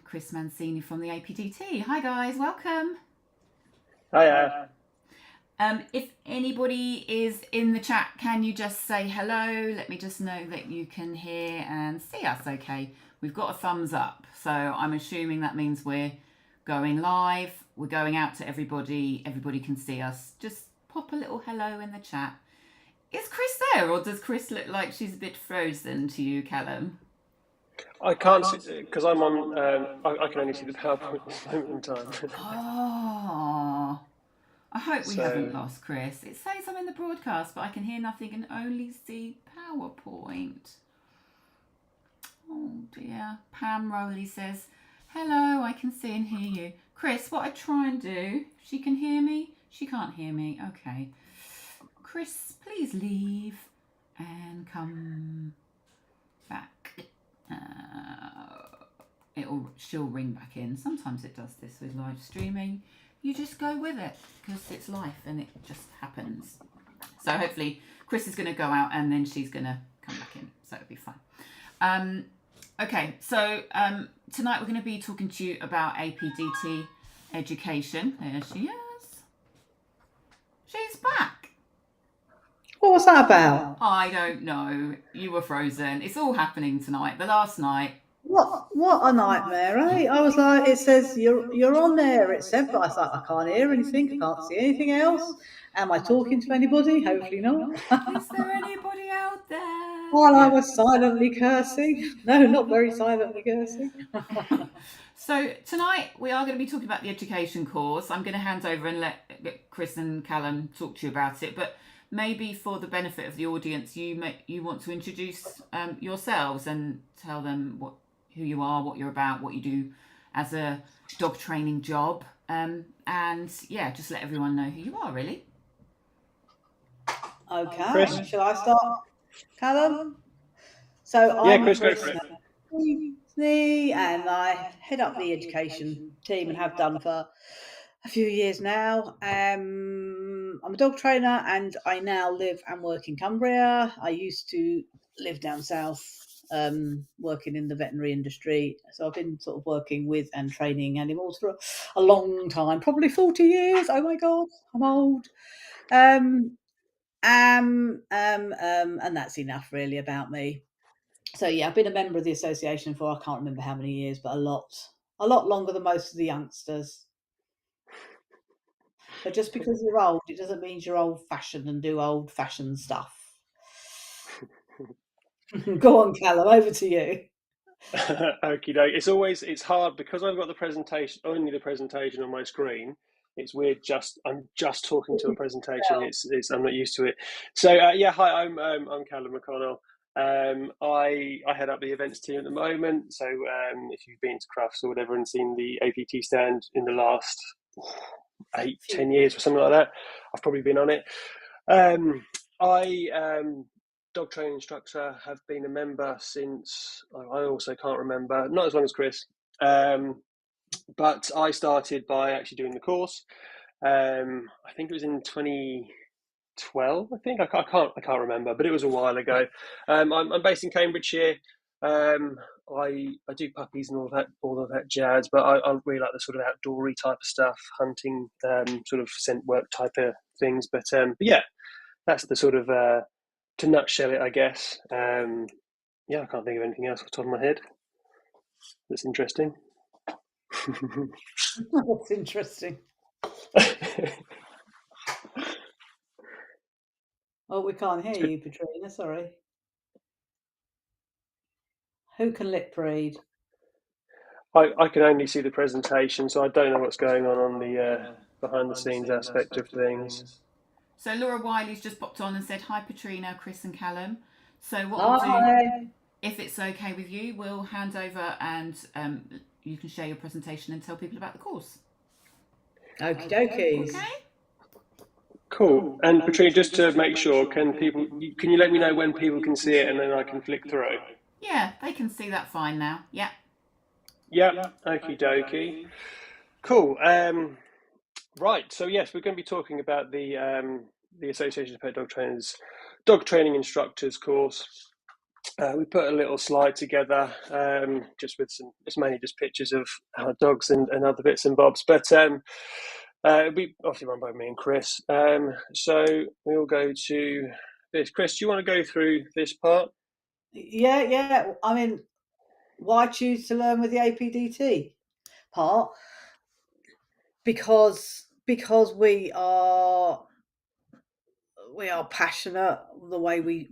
Chris Mancini from the APDT. Hi guys, welcome. Hiya. If anybody is in the chat, can you just say hello? Let me just know that you can hear and see us okay. We've got a thumbs up, so I'm assuming that means we're going live. We're going out to everybody. Everybody can see us. Just pop a little hello in the chat. Is Chris there, or does Chris look like she's a bit frozen to you, Calum? I can't see because I'm on. I can only see the PowerPoint at this moment in time. Oh, I hope we haven't So lost Chris. It says I'm in the broadcast, but I can hear nothing and only see PowerPoint. Oh dear. Pam Rowley says, hello, I can see and hear you. Chris, what I try and do, she can hear me? She can't hear me. Okay. Chris, please leave and come back. She'll ring back in. Sometimes it does this with live streaming. You just go with it because it's life and it just happens. So hopefully Chris is going to go out and then she's going to come back in. So it'll be fine. Okay, so tonight we're going to be talking to you about APDT education. There she is. She's back. What was that about? I don't know. You were frozen. It's all happening tonight. The last night. What a nightmare, eh? I was like, it says you're on there, it said, but I thought I can't hear anything, I can't see anything else. Am I talking to anybody? Hopefully not. Is there anybody out there? While I was silently cursing. No, not very silently cursing. So tonight we are going to be talking about the education course. I'm going to hand over and let Chris and Calum talk to you about it, but maybe for the benefit of the audience, you want to introduce yourselves and tell them who you are, what you're about, what you do as a dog training job, and yeah, just let everyone know who you are, really. Okay, Chris? shall I start, Calum? So Yeah, I'm Chris, go for it. And I head up the education team and have done for a few years now. I'm a dog trainer and I now live and work in Cumbria. I used to live down south, working in the veterinary industry. So I've been sort of working with and training animals for a long time, probably 40 years. Oh my God, I'm old. And that's enough really about me. So yeah, I've been a member of the association for, I can't remember how many years, but a lot longer than most of the youngsters. But just because you're old, it doesn't mean you're old-fashioned and do old-fashioned stuff. Go on, Calum, over to you. Okie doke. It's hard because I've got only the presentation on my screen. It's weird. I'm just talking to a presentation. I'm not used to it. So yeah, hi. I'm Calum McConnell. I head up the events team at the moment. So if you've been to Crufts or whatever and seen the APT stand in the last 8-10 years or something like that, I've probably been on it. I dog training instructor, have been a member since I also can't remember, not as long as Chris, but I started by actually doing the course. I think it was in 2012. I think I can't remember, but it was a while ago. I'm based in Cambridgeshire. I do puppies and all of that jazz, but I really like the sort of outdoory type of stuff, hunting, sort of scent work type of things. But yeah, that's the sort of to nutshell it, I guess. Yeah, I can't think of anything else off the top of my head that's interesting. That's interesting. Oh, we can't hear you, Patrina, sorry. Who can lip read? I can only see the presentation, so I don't know what's going on the behind the scenes aspect of things. So Laura Wiley's just popped on and said, hi Patrina, Chris and Calum. So what we'll do, if it's okay with you, we'll hand over and you can share your presentation and tell people about the course. Okie dokies. Okay. Cool. And Patrina, just to make sure, can you let me know when people can see it and then I can flick through? Yeah, they can see that fine now. Yeah. Yep. Okie dokie. Cool. Right. So yes, we're going to be talking about the Association of Pet Dog Trainers Dog Training Instructors course. we put a little slide together, just with it's mainly just pictures of our dogs and other bits and bobs. But it'll be obviously run by me and Chris. So we'll go to this. Chris, do you want to go through this part? Yeah. I mean, why choose to learn with the APDT part? Because we are passionate the way we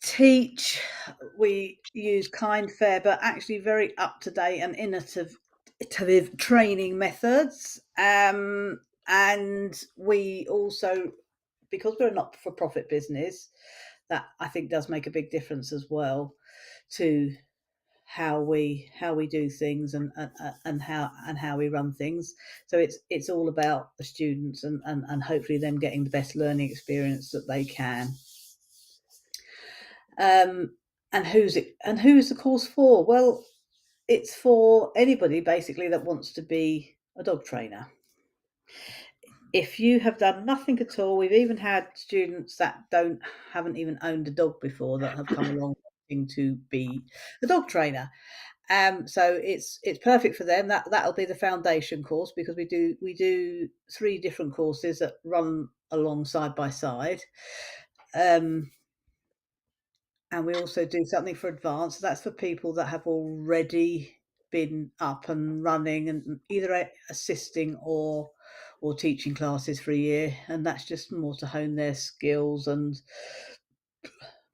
teach. We use kind, fair, but actually very up to date and innovative training methods. And we also, because we're a not for profit business, that I think does make a big difference as well to how we do things and how we run things. So it's all about the students and hopefully them getting the best learning experience that they can. And who's the course for? Well, it's for anybody basically that wants to be a dog trainer. If you have done nothing at all, we've even had students that haven't even owned a dog before that have come along wanting to be a dog trainer. So it's perfect for them. That'll be the foundation course, because we do 3 different courses that run along side by side. And we also do something for advanced. That's for people that have already been up and running and either assisting or teaching classes for a year, and that's just more to hone their skills and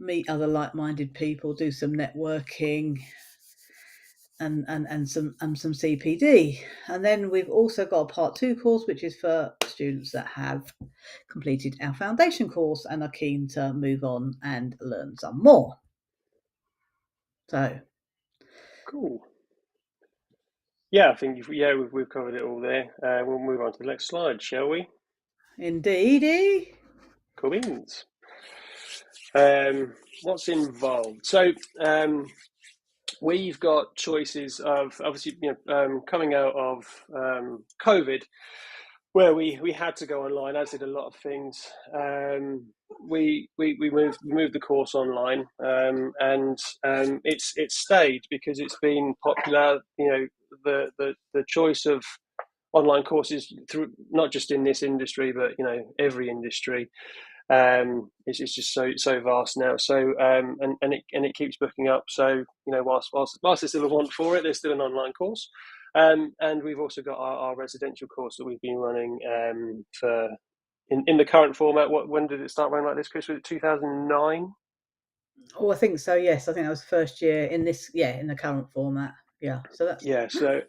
meet other like-minded people, do some networking and some CPD. And then we've also got a part 2 course, which is for students that have completed our foundation course and are keen to move on and learn some more. So Cool. Yeah, I think we've covered it all there. We'll move on to the next slide, shall we? Indeedy. Cool beans. What's involved? So we've got choices of, obviously, coming out of COVID, where we had to go online, as did a lot of things. We moved the course online, and it's stayed because it's been popular. The choice of online courses through, not just in this industry, but every industry. It's just so vast now. So and it keeps booking up. So whilst there's still a want for it, there's still an online course. And we've also got our residential course that we've been running for in the current format. When did it start running like this, Chris? Was it 2009? Oh, I think so. Yes, I think that was the first year in this. Yeah, in the current format. Yeah. So that's So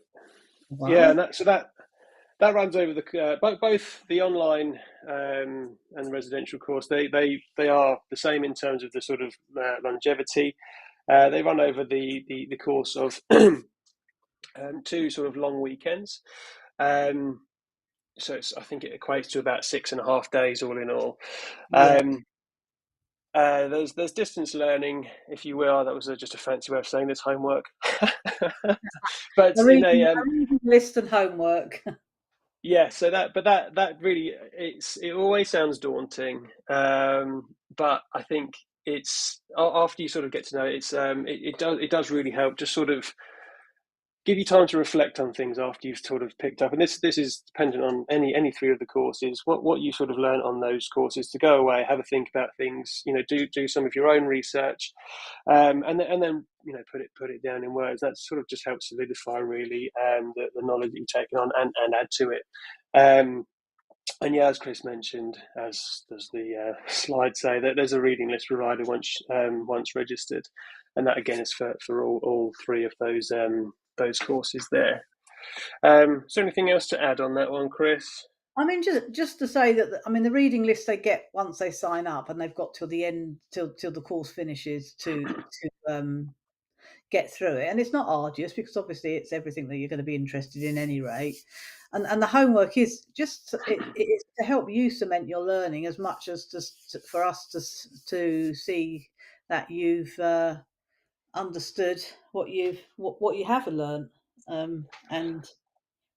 wow. yeah, and that runs over the both the online and residential course. They are the same in terms of the sort of longevity. They run over the course of 2 sort of long weekends. So I think it equates to about 6.5 days all in all. Yeah. There's distance learning, if you will. That was just a fancy way of saying this, homework. But A reading list and homework. Yeah, so that really, it always sounds daunting, but I think it's after you sort of get to know it, it does really help, just sort of give you time to reflect on things after you've sort of picked up. And this is dependent on any 3 of the courses. What you sort of learn on those courses, to go away, have a think about things, do some of your own research, and then put it down in words. That sort of just helps solidify really the knowledge that you've taken on and add to it. And yeah, as Chris mentioned, as does the slide say, that there's a reading list provider once registered, and that again is for all 3 of those courses there. Is there anything else to add on that one, Chris? I mean, just to say that, I mean, the reading list they get once they sign up, and they've got till the end, till the course finishes to get through it. And it's not arduous, because obviously it's everything that you're going to be interested in any rate. And the homework is just it's to help you cement your learning as much as for us to see that you've understood what you have learned. And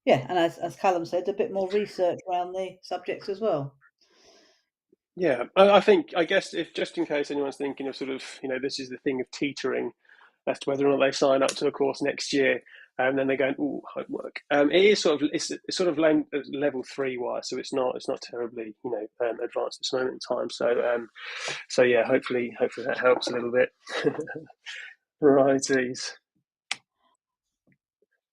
yeah, and as Calum said, a bit more research around the subjects as well. Yeah, I guess if just in case anyone's thinking of sort of, this is the thing of teetering as to whether or not they sign up to a course next year, and then they're going, oh, homework. It is it's sort of level 3 wise, so it's not terribly advanced at this moment in time. So yeah, hopefully that helps a little bit. Righties.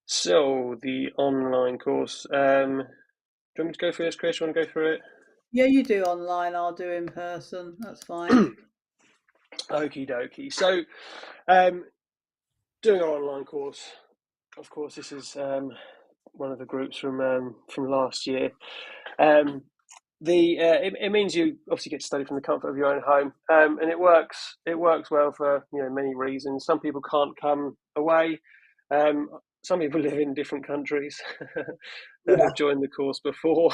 So the online course. Do you want me to go through this, Chris? You want to go through it? Yeah, you do online, I'll do in person. That's fine. Okie dokie. So, doing our online course. Of course, this is one of the groups from last year. It means you obviously get to study from the comfort of your own home, and it works well for many reasons. Some people can't come away. Some people live in different countries that have joined the course before,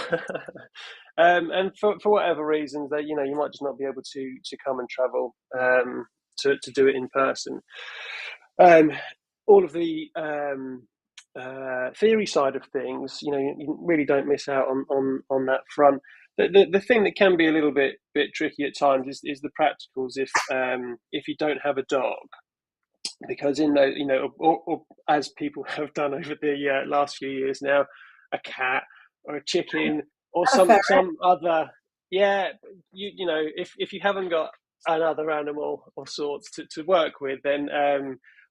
and for whatever reasons, that you might just not be able to come and travel to do it in person. All of the theory side of things, you really don't miss out on that front. The thing that can be a little bit tricky at times is the practicals if you don't have a dog, because in those or as people have done over the last few years now, a cat or a chicken or some other if you haven't got another animal of sorts to work with, then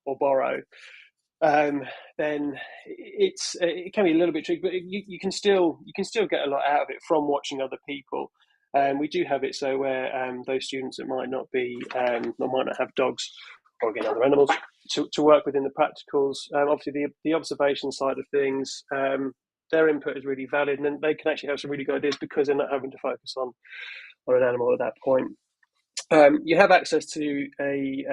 or borrow, then it can be a little bit tricky, but you can still get a lot out of it from watching other people. We do have it so where those students that might not have dogs or again other animals to work within the practicals. Obviously, the observation side of things, their input is really valid, and they can actually have some really good ideas because they're not having to focus on an animal at that point. You have access to a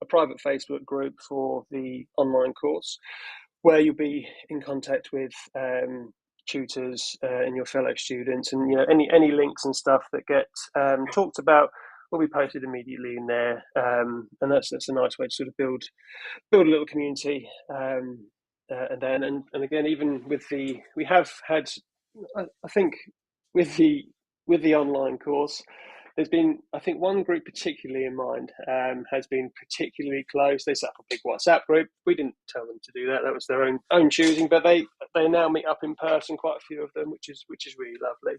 private Facebook group for the online course, where you'll be in contact with tutors and your fellow students, and any links and stuff that get talked about will be posted immediately in there, and that's a nice way to sort of build a little community. And again, even with we have had, I think, with the online course, there's been, I think, one group particularly in mind has been particularly close. They set up a big WhatsApp group. We didn't tell them to do that; that was their own choosing. But they now meet up in person, quite a few of them, which is really lovely.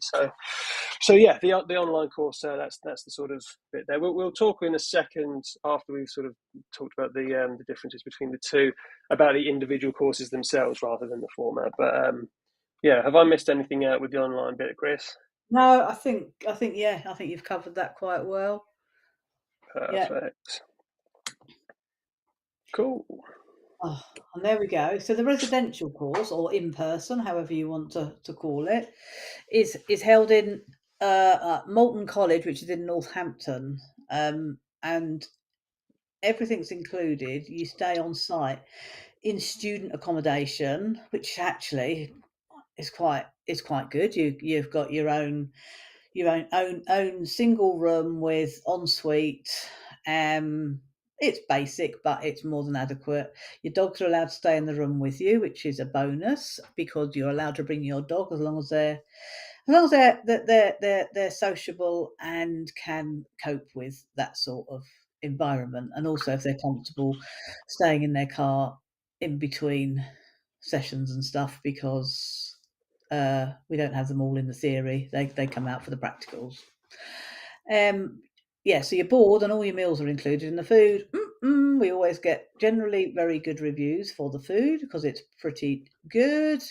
So yeah, the online course, that's the sort of bit there. We'll talk in a second after we've sort of talked about the differences between the two, about the individual courses themselves rather than the format. But yeah, have I missed anything out with the online bit, Chris? No, I think you've covered that quite well. Perfect. Yeah. Cool. Oh, and there we go. So the residential course, or in person, however you want to call it, is held in Malton College, which is in Northampton, and everything's included. You stay on site in student accommodation, which actually is quite good. You've got your own single room with ensuite. It's basic, but it's more than adequate. Your dogs are allowed to stay in the room with you, which is a bonus because you're allowed to bring your dog as long as they're sociable and can cope with that sort of environment, and also if they're comfortable staying in their car in between sessions and stuff, because we don't have them all in the theory. They come out for the practicals. So you're bored and all your meals are included in the food. We always get generally very good reviews for the food because it's pretty good.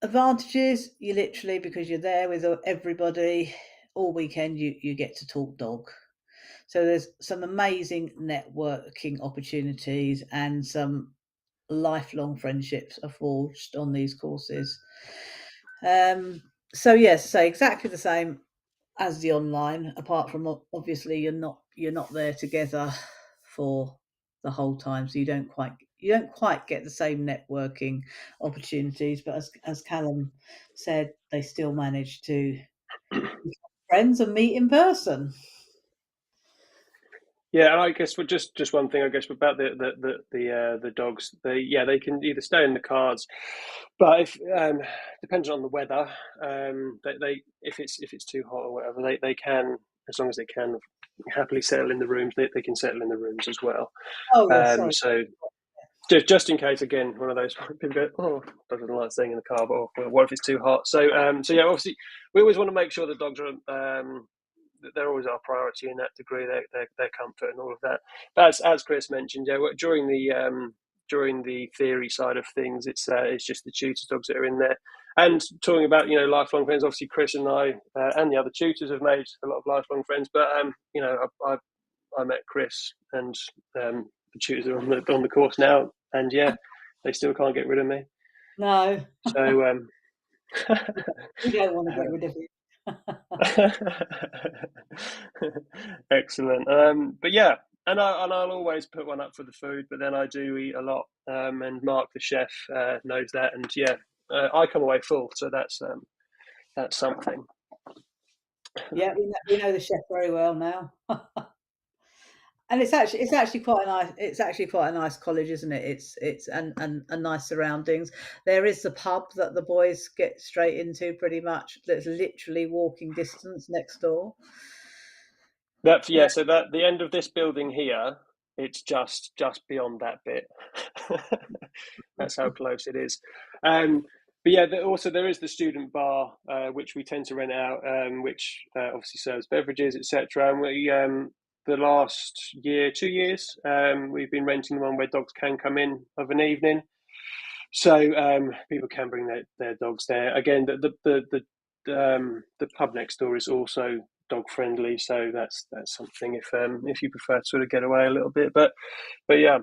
Advantages, you literally, because you're there with everybody all weekend, you get to talk dog. So there's some amazing networking opportunities and some lifelong friendships are forged on these courses. So yes, so exactly the same as the online, apart from obviously you're not there together for the whole time, so you don't quite get the same networking opportunities. But as Calum said, they still manage to become friends and meet in person. Yeah, and I guess just one thing I guess about the dogs. They can either stay in the cars, but if depending on the weather, they if it's too hot or whatever, they can, as long as they can happily settle in the rooms. They can settle in the rooms as well. Oh yes, sorry. So just in case, again, one of those people go, oh, doesn't like staying in the car, but oh, what if it's too hot? So yeah, obviously we always want to make sure the dogs are they're always our priority in that degree, their comfort and all of that. But as Chris mentioned, yeah, during the theory side of things, it's just the tutors' dogs that are in there. And talking about lifelong friends, obviously Chris and I and the other tutors have made a lot of lifelong friends. But I met Chris and the tutors are on the course now, and yeah, they still can't get rid of me. No, So we don't want to get rid of it. excellent. But yeah, and I'll always put one up for the food, but then I do eat a lot. And Mark, the chef, knows that, and yeah, I come away full, so that's something. Yeah, we know the chef very well now. And it's actually quite a nice. It's actually quite a nice college, isn't it? It's and nice surroundings. There is the pub that the boys get straight into, pretty much. That's literally walking distance next door. So that the end of this building here, it's just beyond that bit. That's how close it is. But yeah, also there is the student bar, which we tend to rent out, which obviously serves beverages, etc. And we the last 2 years, we've been renting the one where dogs can come in of an evening, so people can bring their dogs there. Again, the pub next door is also dog friendly, so that's something if you prefer to sort of get away a little bit. But yeah.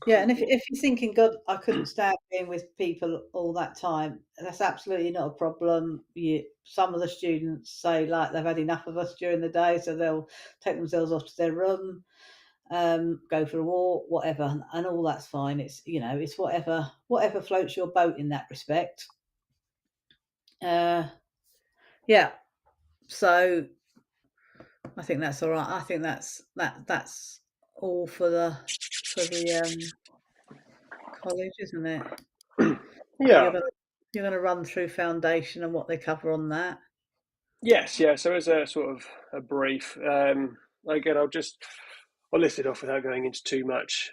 Yeah, and if you're thinking, God, I couldn't stand being with people all that time, that's absolutely not a problem. Some of the students say like they've had enough of us during the day, so they'll take themselves off to their room, go for a walk, whatever, and all that's fine. It's it's whatever floats your boat in that respect. Yeah, so I think that's all right. I think that's all for the college, isn't it? Yeah. You're gonna run through foundation and what they cover on that. Yes. Yeah. So as a sort of a brief, again, I'll list it off without going into too much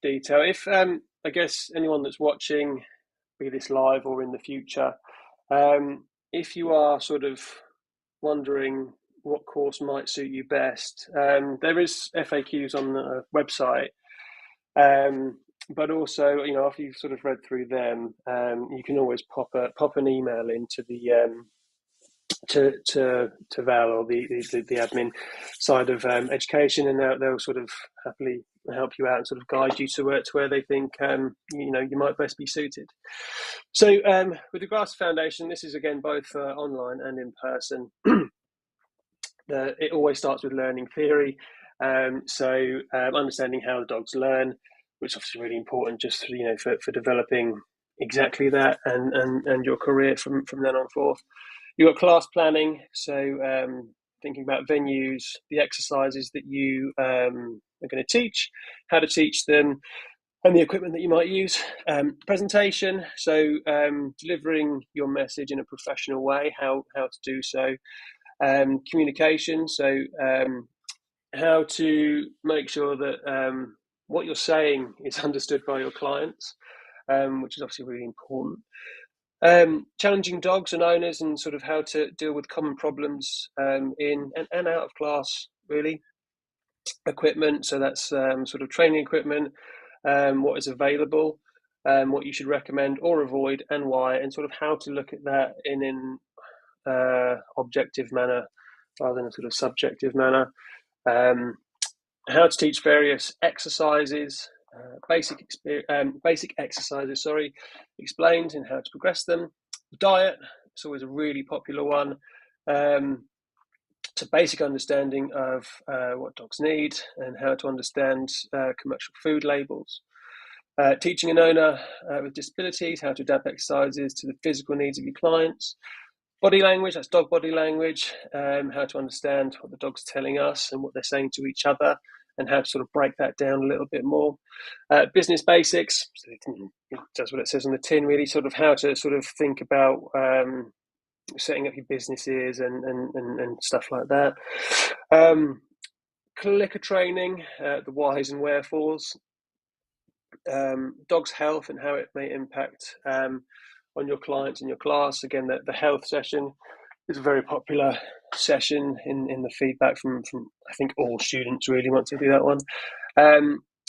detail. If I guess anyone that's watching, be this live or in the future, if you are sort of wondering what course might suit you best, there is FAQs on the website. But also, after you've sort of read through them, you can always pop an email into the to Val or the admin side of education, and they'll sort of happily help you out and sort of guide you to where they think you might best be suited. So with regards to foundation, this is again both online and in person. It always starts with learning theory, so understanding how the dogs learn, which is obviously really important just for developing exactly that and your career from then on forth. You've got class planning, so thinking about venues, the exercises that you are going to teach, how to teach them, and the equipment that you might use. Presentation, so delivering your message in a professional way, how to do so. Communication, so how to make sure that what you're saying is understood by your clients, which is obviously really important. Challenging dogs and owners, and sort of how to deal with common problems in and out of class, really. Equipment, so that's sort of training equipment, what is available, what you should recommend or avoid, and why, and sort of how to look at that in an objective manner rather than a sort of subjective manner. How to teach various exercises, basic exercises, explained, and how to progress them. Diet, it's always a really popular one. It's a basic understanding of what dogs need and how to understand commercial food labels. Teaching an owner with disabilities how to adapt exercises to the physical needs of your clients. Body language, that's dog body language, how to understand what the dog's telling us and what they're saying to each other, and how to sort of break that down a little bit more. Business basics, so it does what it says on the tin, really, sort of how to sort of think about setting up your businesses and stuff like that. Clicker training, the whys and wherefores. Dog's health and how it may impact on your clients and your class. Again, the health session is a very popular session in the feedback from I think all students really want to do that one.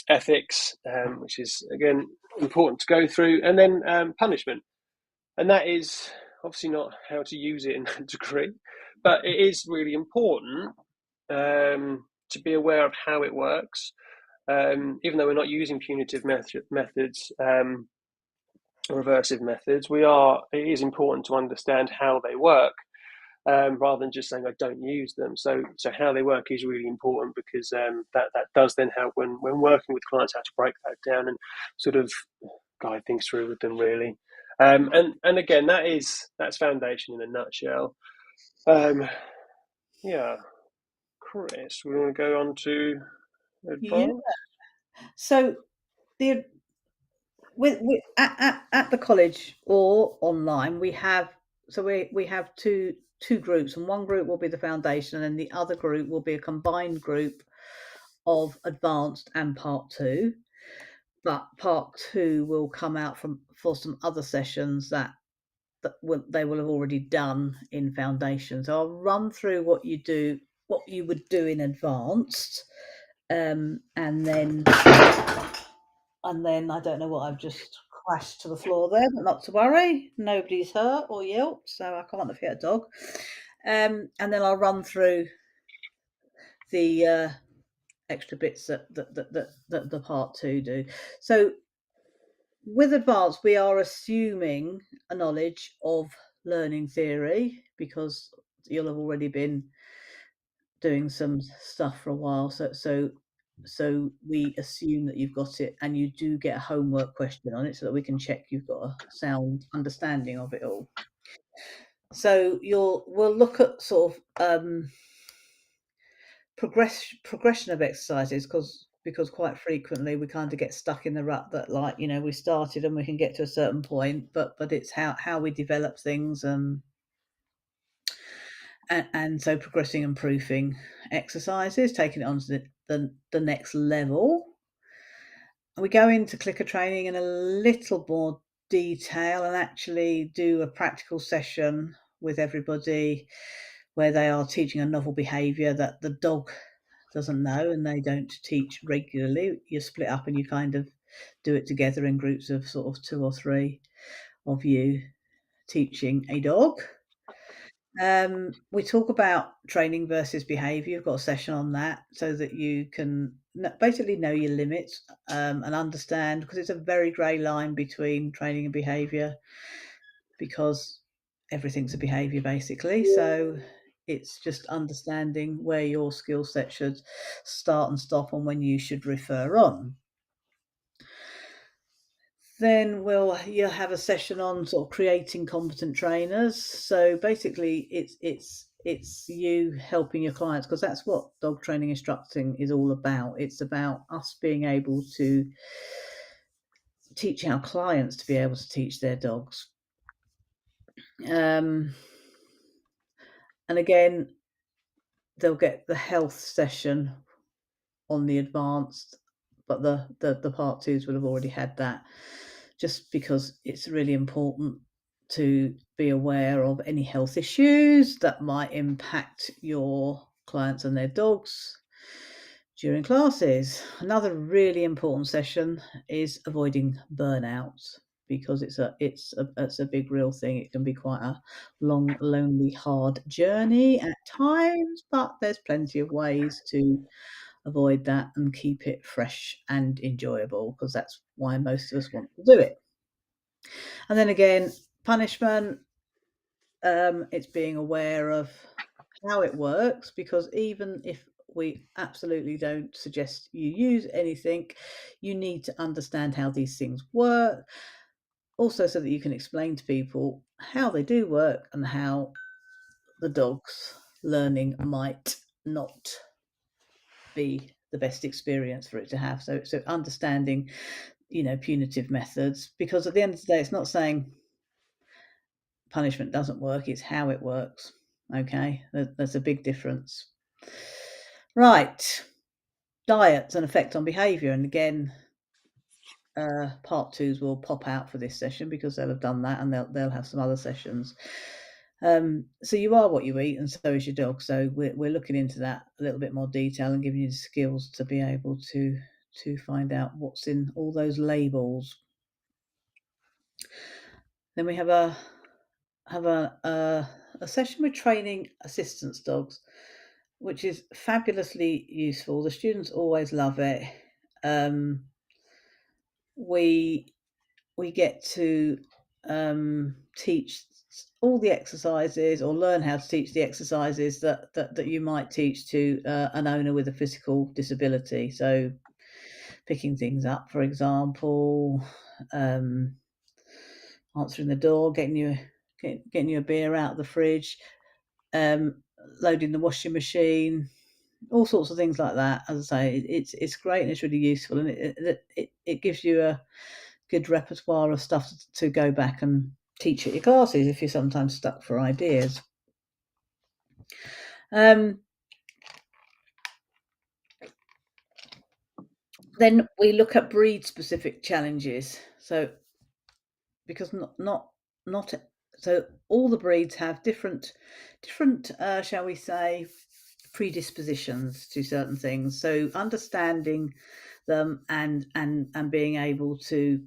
Ethics, which is again important to go through, and then punishment, and that is obviously not how to use it in that degree, but it is really important to be aware of how it works. Even though we're not using punitive methods or aversive methods, it is important to understand how they work, rather than just saying I don't use them. So how they work is really important, because that does then help when working with clients how to break that down and sort of guide things through with them, really. And again, that's foundation in a nutshell. Yeah, Chris, we want to go on to advanced. Yeah. So at the college or online, we have two groups, and one group will be the foundation, and the other group will be a combined group of advanced and part 2. But part 2 will come out for some other sessions that they will have already done in foundation. So I'll run through what you would do in advanced, and then I don't know what I've just crashed to the floor there, but not to worry. Nobody's hurt or yelped, so I can't have hit a dog. And then I'll run through the extra bits that the part 2 do. So with advanced, we are assuming a knowledge of learning theory, because you'll have already been doing some stuff for a while. So we assume that you've got it, and you do get a homework question on it so that we can check you've got a sound understanding of it all. So we'll look at sort of progression of exercises, because quite frequently we kind of get stuck in the rut that, like, we started and we can get to a certain point, but it's how we develop things, and so progressing and proofing exercises, taking it on to the next level. We go into clicker training in a little more detail and actually do a practical session with everybody where they are teaching a novel behaviour that the dog doesn't know and they don't teach regularly. You split up and you kind of do it together in groups of sort of 2 or 3 of you teaching a dog. We talk about training versus behaviour. You've got a session on that so that you can basically know your limits, and understand, because it's a very grey line between training and behaviour, because everything's a behaviour basically. So it's just understanding where your skill set should start and stop, and when you should refer on. Then you'll have a session on sort of creating competent trainers. So basically it's you helping your clients, because that's what dog training instructing is all about. It's about us being able to teach our clients to be able to teach their dogs. And again, they'll get the health session on the advanced, but the part 2s will have already had that, just because it's really important to be aware of any health issues that might impact your clients and their dogs during classes. Another really important session is avoiding burnout, because it's a big real thing. It can be quite a long, lonely, hard journey at times, but there's plenty of ways to avoid that and keep it fresh and enjoyable, because that's why most of us want to do it. And then again, punishment, it's being aware of how it works, because even if we absolutely don't suggest you use anything, you need to understand how these things work. also so that you can explain to people how they do work and how the dog's learning might not be the best experience for it to have. So understanding, punitive methods, because at the end of the day, it's not saying punishment doesn't work, it's how it works. Okay, there's a big difference. Right, diets and effect on behaviour, and again, part twos will pop out for this session because they'll have done that, and they'll have some other sessions. So you are what you eat, and so is your dog. So we're looking into that a little bit more detail and giving you the skills to be able to find out what's in all those labels. Then we have a session with training assistance dogs, which is fabulously useful. The students always love it. We get to teach all the exercises, or learn how to teach the exercises that you might teach to an owner with a physical disability. So picking things up, for example, answering the door, getting you a beer out of the fridge, loading the washing machine, all sorts of things like that. As I say, it's great and it's really useful, and it gives you a good repertoire of stuff to go back and teach at your classes if you're sometimes stuck for ideas. Then we look at breed specific challenges. So because not so all the breeds have different shall we say, predispositions to certain things. So understanding them and being able to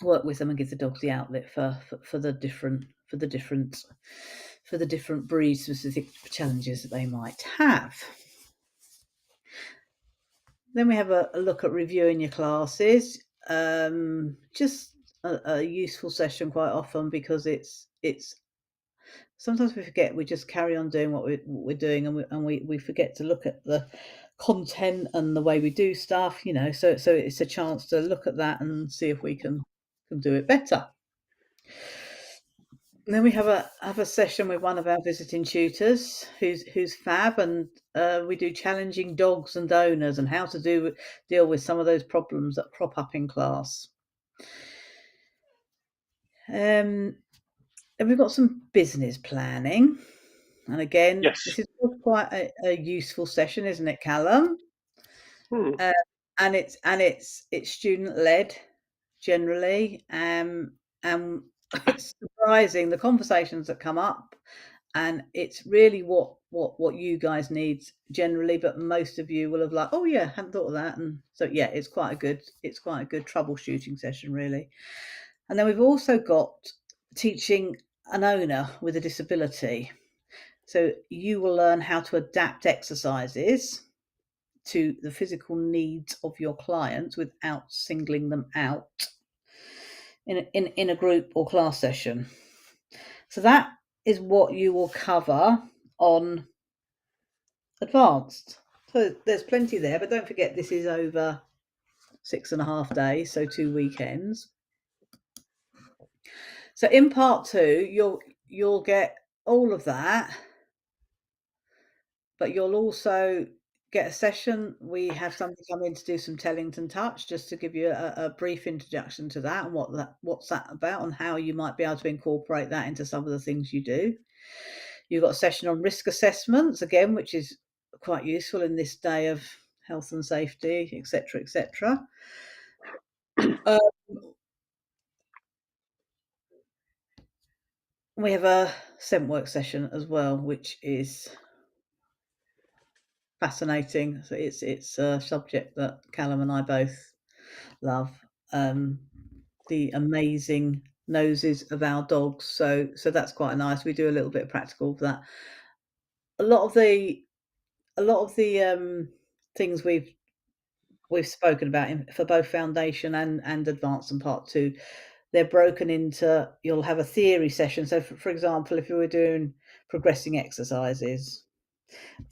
work with them and give the dogs the outlet for the different breed specific challenges that they might have. Then we have a look at reviewing your classes. Just a useful session quite often, because it's sometimes we forget, we just carry on doing what we're doing, and we forget to look at the content and the way we do stuff, so it's a chance to look at that and see if we can do it better. And then we have a session with one of our visiting tutors who's fab, and we do challenging dogs and owners and how to deal with some of those problems that crop up in class. And we've got some business planning, and again, Yes. this is quite a useful session, isn't it, Calum? And it's student led generally, and it's surprising the conversations that come up, and it's really what you guys need generally, but most of you will have like, oh yeah, hadn't thought of that. And so yeah, it's quite a good troubleshooting session, really. And then we've also got teaching an owner with a disability, so you will learn how to adapt exercises to the physical needs of your clients without singling them out in a group or class session. So that is what you will cover on advanced. So there's plenty there, but don't forget this is over 6.5 days, so 2 weekends. So in part 2, you'll get all of that, but you'll also get a session. We have somebody come in to do some Tellington Touch, just to give you a brief introduction to that and what's that about, and how you might be able to incorporate that into some of the things you do. You've got a session on risk assessments, again, which is quite useful in this day of health and safety, etc., etc. We have a scent work session as well, which is fascinating. So it's a subject that Calum and I both love. The amazing noses of our dogs. So that's quite nice. We do a little bit of practical for that. A lot of the things we've spoken about for both foundation and advanced and part 2, they're broken into, you'll have a theory session. So for example, if you were doing progressing exercises,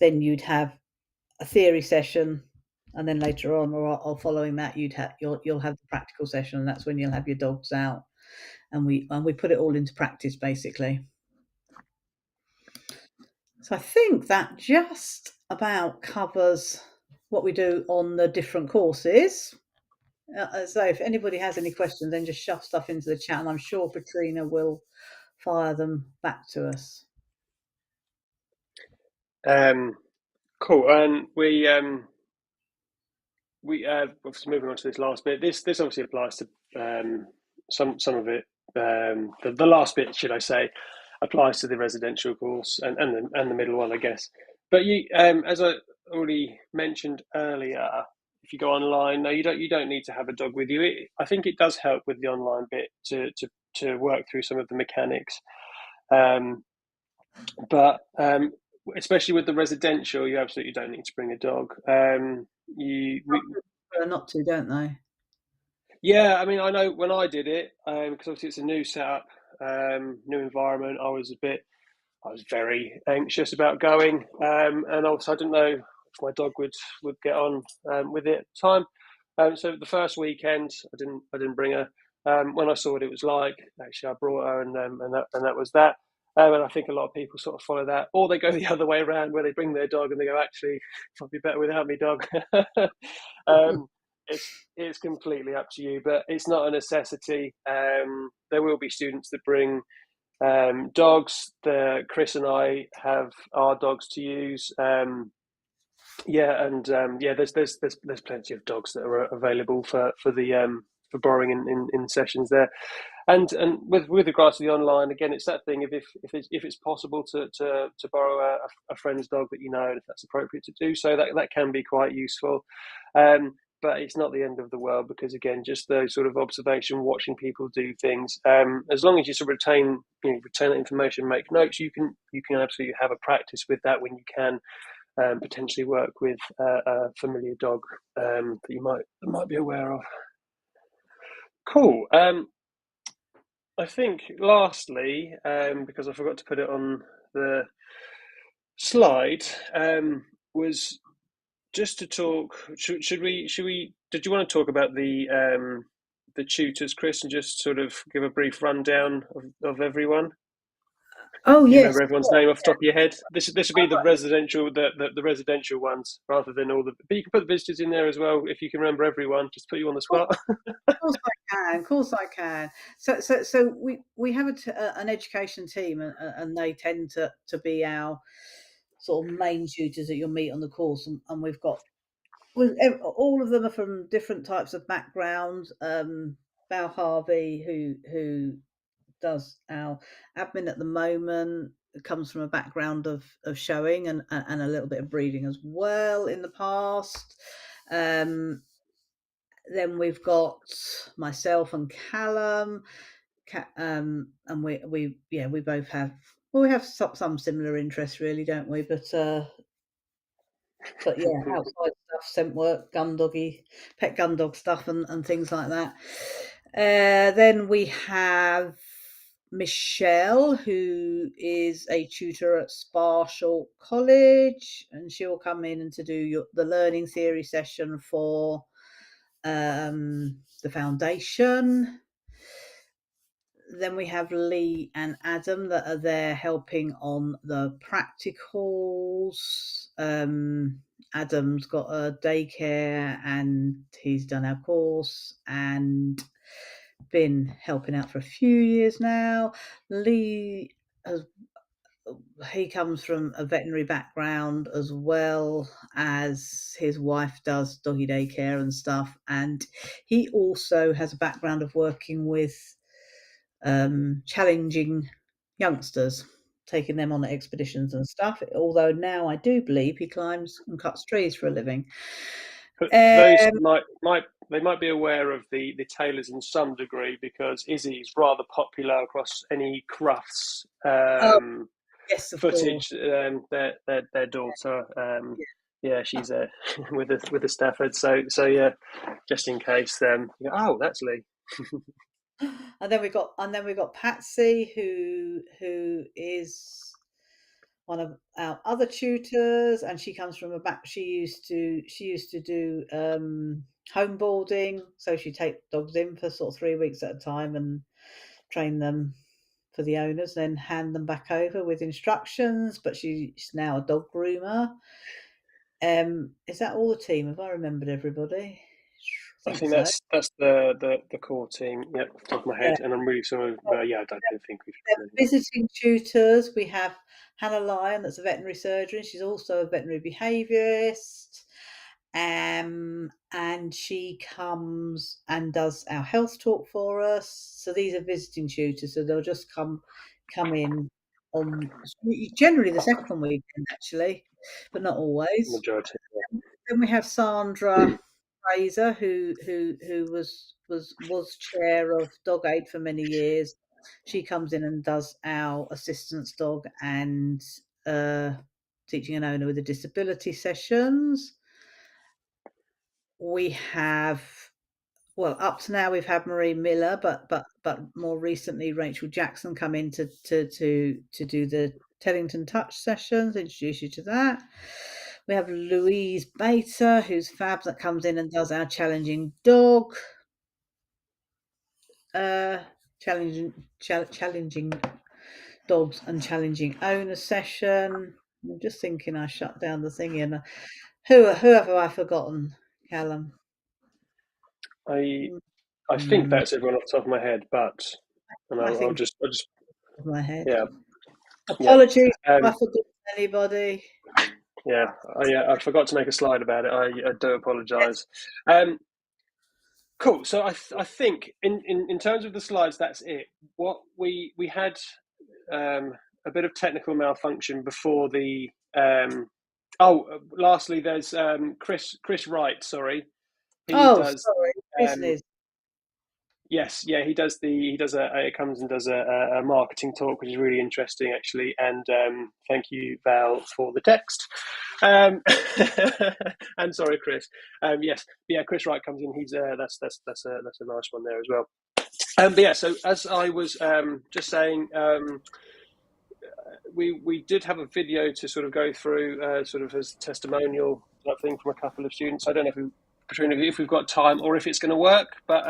then you'd have a theory session, and then later on, or following that, you'll have the practical session, and that's when you'll have your dogs out, and we put it all into practice basically. So I think that just about covers what we do on the different courses. So if anybody has any questions, then just shove stuff into the chat, and I'm sure Katrina will fire them back to us. Cool. And we obviously moving on to this last bit. This obviously applies to some of it. The last bit, should I say, applies to the residential course and the middle one, I guess. But you, as I already mentioned earlier, if you go online, no, you don't need to have a dog with you. I think it does help with the online bit to work through some of the mechanics. But especially with the residential, you absolutely don't need to bring a dog. Not to, don't they? Yeah, I mean, I know when I did it, because obviously it's a new setup, new environment. I was very anxious about going, and also I didn't know if my dog would get on with it at the time. So the first weekend, I didn't bring her. When I saw what it was like, actually, I brought her, and that was that. And I think a lot of people sort of follow that, or they go the other way around, where they bring their dog and they go, actually, it might be better without me dog. It's completely up to you, but it's not a necessity. There will be students that bring dogs. Chris and I have our dogs to use. There's plenty of dogs that are available for borrowing in sessions there. And with regards to the online, again, it's that thing. If it's possible to borrow a friend's dog that you know, and if that's appropriate to do so, that can be quite useful. But it's not the end of the world, because again, just those sort of observation, watching people do things. As long as you sort of retain that information, make notes, you can absolutely have a practice with that when you can potentially work with a familiar dog that you might be aware of. Cool. I think lastly, because I forgot to put it on the slide, was just to talk. Should we? Did you want to talk about the tutors, Chris, and just sort of give a brief rundown of everyone? Oh, Do you yes. remember everyone's name off the top of your head? This would be the residential, the residential ones, rather than all the. But you can put the visitors in there as well if you can remember everyone. Just put you on the spot. Of course I can. So we have an education team, and they tend to be our sort of main tutors that you'll meet on the course, and we've got all of them are from different types of backgrounds. Val Harvey, who does our admin at the moment, comes from a background of showing and a little bit of breeding as well in the past. Then we've got myself and Calum, and we both have we have some similar interests, really, don't we? But yeah, outside stuff, scent work, pet gun dog stuff, and things like that. Then we have Michelle, who is a tutor at Sparshall College, and she'll come in and to do the learning theory session for the foundation. Then we have Lee and Adam that are there helping on the practicals. Adam's got a daycare and he's done our course and been helping out for a few years now. Lee he comes from a veterinary background, as well as his wife does doggy daycare and stuff, and he also has a background of working with challenging youngsters, taking them on expeditions and stuff, although now I do believe he climbs and cuts trees for a living. But those might be aware of the tailors in some degree, because Izzy's rather popular across any Crufts yes, of footage. Their daughter, she's with a Stafford. So yeah, just in case. Oh, that's Lee. And then we got Patsy, who is one of our other tutors, and she comes from a back. She used to do home boarding, so she'd take dogs in for sort of 3 weeks at a time and train them for the owners, then hand them back over with instructions. But she's now a dog groomer. Is that all the team? Have I remembered everybody? I think that's the core team. Yep, off the top of my head, and I'm really sorry. Yeah, I don't think we should. Visiting tutors, we have Hannah Lyon, that's a veterinary surgeon. She's also a veterinary behaviourist, and she comes and does our health talk for us. So these are visiting tutors, so they'll just come in on generally the second weekend, actually, but not always. Majority. Yeah. Then we have Sandra Fraser, who was chair of Dog Aid for many years. She comes in and does our assistance dog and teaching an owner with a disability sessions. We have, well, up to now we've had Marie Miller, but more recently Rachel Jackson come in to do the Teddington Touch sessions, introduce you to that. We have Louise Bater, who's fab, that comes in and does our challenging dog, challenging dogs and challenging owner session. I'm just thinking I shut down the thing and who have I forgotten, Calum? I think that's everyone off the top of my head, but I'll just my head. Yeah. Apologies if I forgot anybody. Yeah, I forgot to make a slide about it. I do apologise. Cool. So I think in terms of the slides, that's it. What we had a bit of technical malfunction before the. Lastly, there's Chris Wright. Sorry. Sorry. Yes, yeah, he comes and does a marketing talk, which is really interesting, actually. And thank you, Val, for the text. And sorry, Chris. Yes, yeah, Chris Wright comes in. He's that's a nice one there as well. But yeah, so as I was just saying, we did have a video to sort of go through, sort of as testimonial type thing from a couple of students. I don't know if we've got time or if it's going to work, but.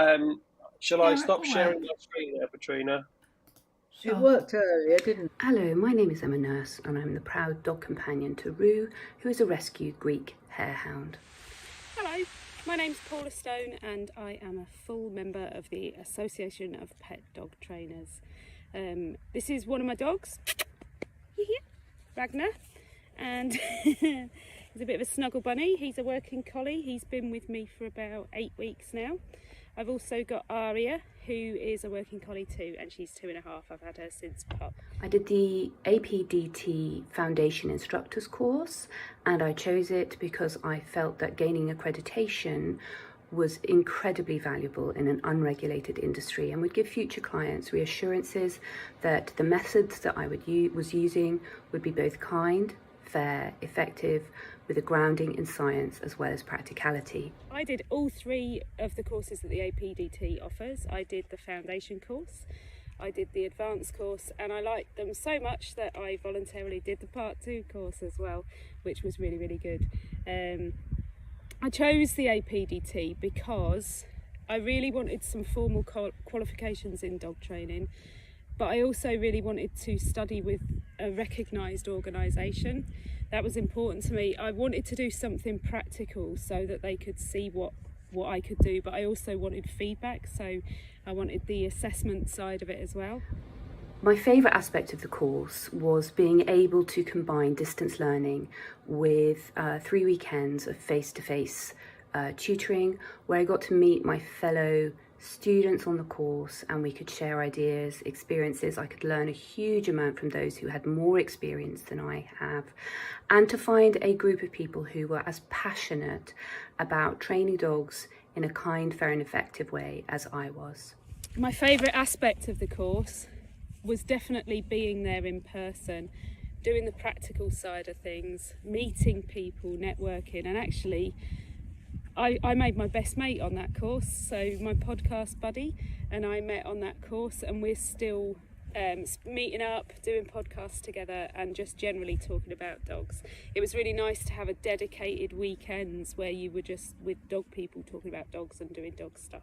Shall I stop sharing my screen there, Patrina? It worked earlier, didn't it? Hello, my name is Emma Nurse and I'm the proud dog companion to Rue, who is a rescued Greek harehound. Hello, my name's Paula Stone and I am a full member of the Association of Pet Dog Trainers. This is one of my dogs, Ragnar, and he's a bit of a snuggle bunny. He's a working collie. He's been with me for about 8 weeks now. I've also got Aria, who is a working collie too, and she's 2.5. I've had her since pup. I did the APDT Foundation Instructors course, and I chose it because I felt that gaining accreditation was incredibly valuable in an unregulated industry and would give future clients reassurances that the methods that I was using would be both kind, fair, effective, with a grounding in science as well as practicality. I did all 3 of the courses that the APDT offers. I did the foundation course, I did the advanced course, and I liked them so much that I voluntarily did the part 2 course as well, which was really, really good. I chose the APDT because I really wanted some formal qualifications in dog training, but I also really wanted to study with a recognised organisation. That was important to me. I wanted to do something practical so that they could see what I could do, but I also wanted feedback, so I wanted the assessment side of it as well. My favourite aspect of the course was being able to combine distance learning with 3 weekends of face-to-face tutoring, where I got to meet my fellow students on the course and we could share ideas, experiences. I could learn a huge amount from those who had more experience than I have, and to find a group of people who were as passionate about training dogs in a kind, fair and effective way as I was. My favourite aspect of the course was definitely being there in person, doing the practical side of things, meeting people, networking, and actually I made my best mate on that course, so my podcast buddy and I met on that course, and we're still meeting up, doing podcasts together, and just generally talking about dogs. It was really nice to have a dedicated weekends where you were just with dog people talking about dogs and doing dog stuff.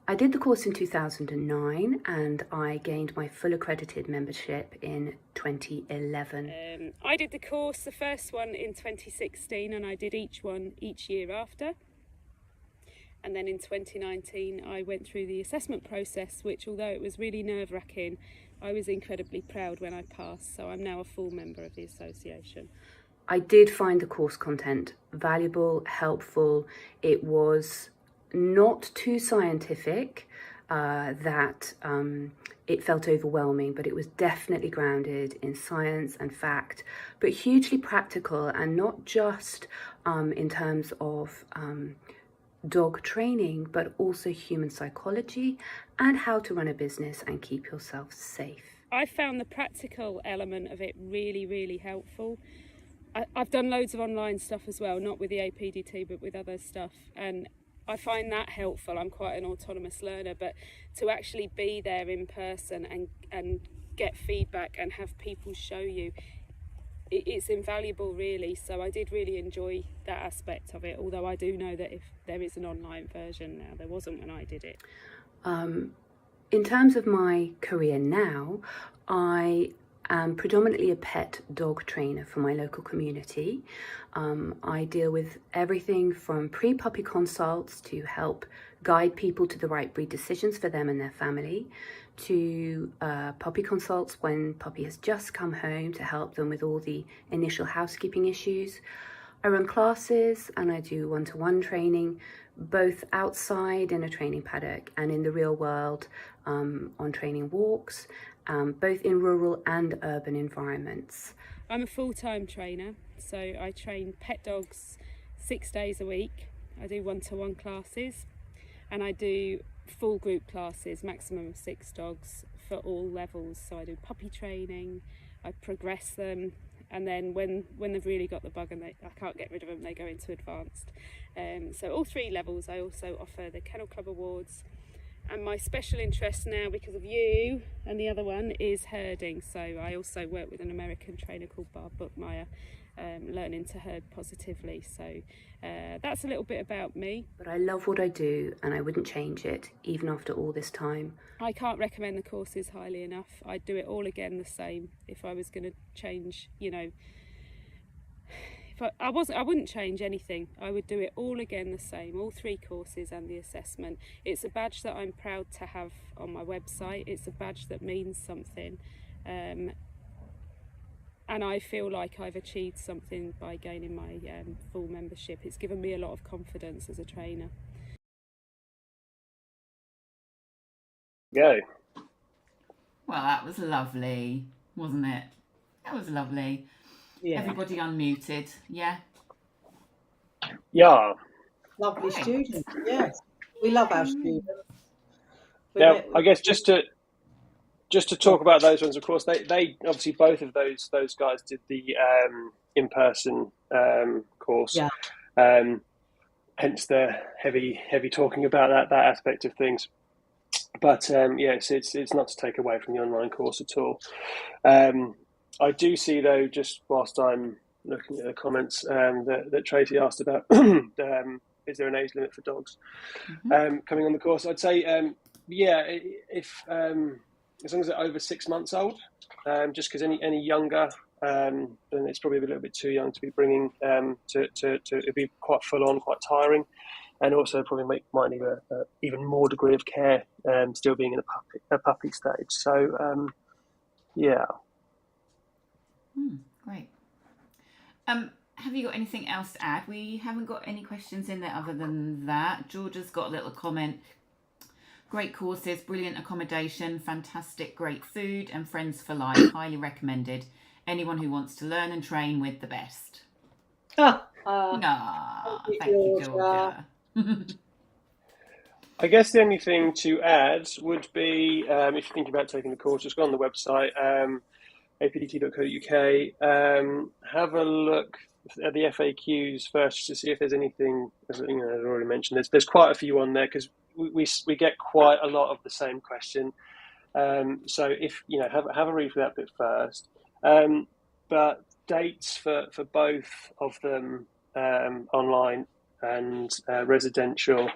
I did the course in 2009 and I gained my full accredited membership in 2011. I did the course, the first one in 2016, and I did each one each year after. And then in 2019 I went through the assessment process, which, although it was really nerve-wracking, I was incredibly proud when I passed. So I'm now a full member of the association. I did find the course content valuable, helpful. It was not too scientific that it felt overwhelming, but it was definitely grounded in science and fact, but hugely practical, and not just in terms of dog training, but also human psychology and how to run a business and keep yourself safe. I found the practical element of it really, really helpful. I've done loads of online stuff as well, not with the APDT, but with other stuff, and I find that helpful. I'm quite an autonomous learner, but to actually be there in person and get feedback and have people show you, it's invaluable, really. So I did really enjoy that aspect of it, although I do know that if there is an online version now, there wasn't when I did it. In terms of my career now, I am predominantly a pet dog trainer for my local community. I deal with everything from pre-puppy consults to help guide people to the right breed decisions for them and their family, to puppy consults when puppy has just come home to help them with all the initial housekeeping issues. I run classes and I do one-to-one training, both outside in a training paddock and in the real world on training walks, both in rural and urban environments. I'm a full-time trainer, so I train pet dogs 6 days a week. I do one-to-one classes, and I do full group classes, maximum of 6 dogs for all levels. So I do puppy training, I progress them, and then when they've really got the bug and I can't get rid of them, they go into advanced. So all 3 levels. I also offer the Kennel Club Awards, and my special interest now, because of you and the other one, is herding. So I also work with an American trainer called Barb Bookmeyer, learning to herd positively. So that's a little bit about me. But I love what I do and I wouldn't change it, even after all this time. I can't recommend the courses highly enough. I'd do it all again the same if I was going to change, you know. I wouldn't change anything. I would do it all again the same, all 3 courses and the assessment. It's a badge that I'm proud to have on my website. It's a badge that means something. And I feel like I've achieved something by gaining my full membership. It's given me a lot of confidence as a trainer. Go. Well, that was lovely, wasn't it? That was lovely. Yeah. Everybody unmuted, yeah? Yeah. Lovely Right. students, yes. We love our students. Now, I guess just to talk about those ones, of course, they obviously both of those guys did the in-person course. Yeah. Hence the heavy talking about that aspect of things. But yes, it's not to take away from the online course at all. I do see, though, just whilst I'm looking at the comments, that Tracy asked about is there an age limit for dogs coming on the course? I'd say, yeah, if as long as they're over 6 months old, just because any younger, then it's probably a little bit too young to be bringing to it'd be quite full on, quite tiring, and also probably might need a even more degree of care, still being in a puppy stage. So, yeah. Great. Have you got anything else to add? We haven't got any questions in there other than that. Georgia's got a little comment. Great courses, brilliant accommodation, fantastic, great food, and friends for life. Highly recommended. Anyone who wants to learn and train with the best. Ah, Thank you, Georgia. I guess the only thing to add would be, if you're thinking about taking the course, just go on the website, apdt.co.uk, have a look at the FAQs first to see if there's anything, as you know, I've already mentioned, there's quite a few on there, because we get quite a lot of the same question. So if have a read through that bit first. But dates for both of them, online and residential,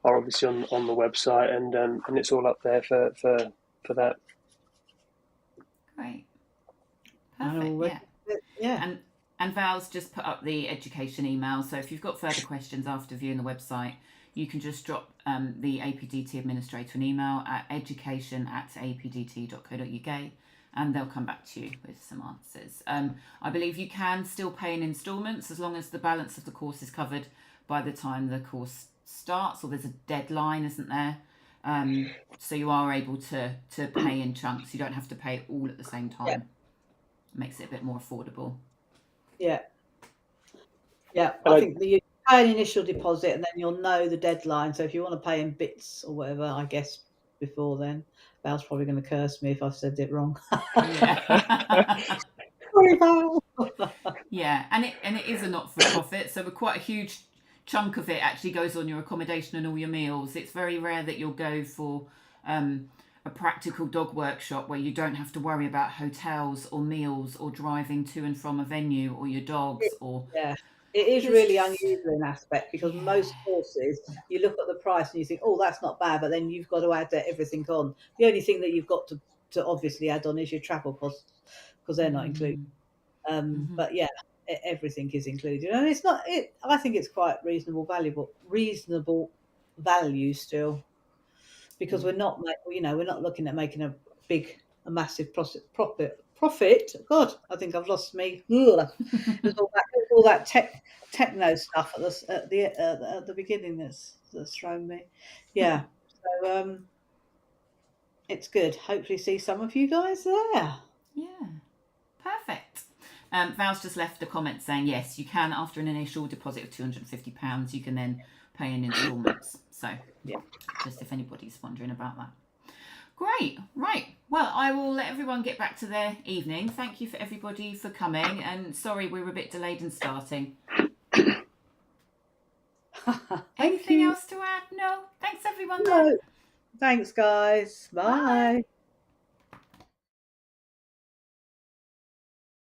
are obviously on the website, and it's all up there for that. Great. And Perfect. Yeah. yeah. And Val's just put up the education email. So if you've got further questions after viewing the website, you can just drop the APDT administrator an email at education@apdt.co.uk, and they'll come back to you with some answers. I believe you can still pay in instalments as long as the balance of the course is covered by the time the course starts, or there's a deadline, isn't there? So you are able to pay in chunks. You don't have to pay it all at the same time. Yeah. It makes it a bit more affordable. Yeah. I think you pay an initial deposit, and then you'll know the deadline. So if you want to pay in bits or whatever, I guess before then, Val's probably going to curse me if I've said it wrong. Yeah. Sorry, Val. Yeah, and it is a not-for-profit, so quite a huge chunk of it actually goes on your accommodation and all your meals. It's very rare that you'll go for a practical dog workshop where you don't have to worry about hotels or meals or driving to and from a venue or your dogs or... Yeah, it is really unusual in aspect, because most courses, you look at the price and you think, oh, that's not bad, but then you've got to add everything on. The only thing that you've got to obviously add on is your travel costs, because they're not included. But yeah, everything is included, and it's not. I think it's quite reasonable value still, because we're not looking at making a massive profit. God, I think I've lost me. There's all that techno stuff at the beginning that's thrown me. Yeah, so it's good. Hopefully, see some of you guys there. Yeah, perfect. Val's just left a comment saying, yes, you can, after an initial deposit of £250, you can then pay in instalments. So, yeah, just if anybody's wondering about that. Great. Right. Well, I will let everyone get back to their evening. Thank you for everybody for coming, and sorry we were a bit delayed in starting. Anything else to add? No? Thanks, everyone. No. Thanks, guys. Bye. Bye.